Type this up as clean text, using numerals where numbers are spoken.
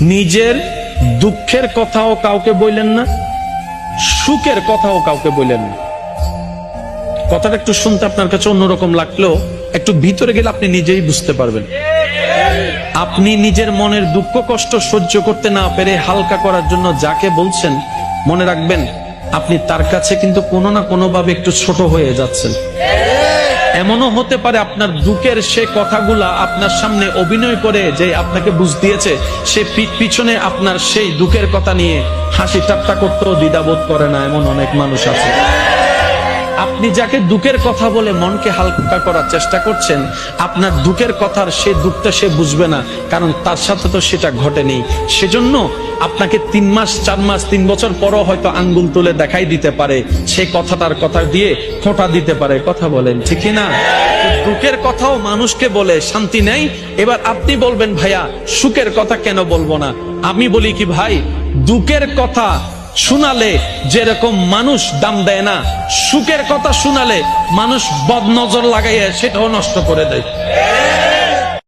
নিজের দুঃখের কথাও কাউকে বললেন না, সুখের কথাও কাউকে বললেন না। কথাটা একটু শুনতে আপনার কাছে অন্যরকম লাগলেও একটু ভিতরে গেলে আপনি নিজেই বুঝতে পারবেন। আপনি নিজের মনের দুঃখ কষ্ট সহ্য করতে না পেরে হালকা করার জন্য যাকে বলছেন, মনে রাখবেন আপনি তার কাছে কিন্তু কোনো না কোনো ভাবে একটু ছোট হয়ে যাচ্ছেন। এমনও হতে পারে আপনার দুঃখের সে কথাগুলা আপনার সামনে অভিনয় করে যে আপনাকে বুঝ দিয়েছে, সে পিছনে আপনার সেই দুঃখের কথা নিয়ে হাসি ঠাট্টা করতেও দ্বিধাবোধ করে না, এমন অনেক মানুষ আছে। আপনি যাকে দুঃখের কথা বলে মনকে হালকা করার চেষ্টা করছেন, আপনার দুঃখের কথার সে দুঃখটা সে বুঝবে না, কারণ তার সাথে তো সেটা ঘটেনি। সেজন্য আপনাকে 3 মাস 4 মাস 3 বছর পরও হয়তো আঙ্গুল তুলে দেখাই দিতে পারে, সে কথাটার কথা দিয়ে খোঁটা দিতে পারে। কথা বলেন ঠিক না? দুঃখের কথাও মানুষকে বলে শান্তি নেই। এবার আপনি বলবেন ভাইয়া সুখের কথা কেন বলবো না? আমি বলি কি ভাই, দুঃখের কথা শোনালে যেরকম মানুষ দাম দেয় না, সুখের কথা শোনালে মানুষ বদনজর লাগাইয়া সেটাও নষ্ট করে দেয়।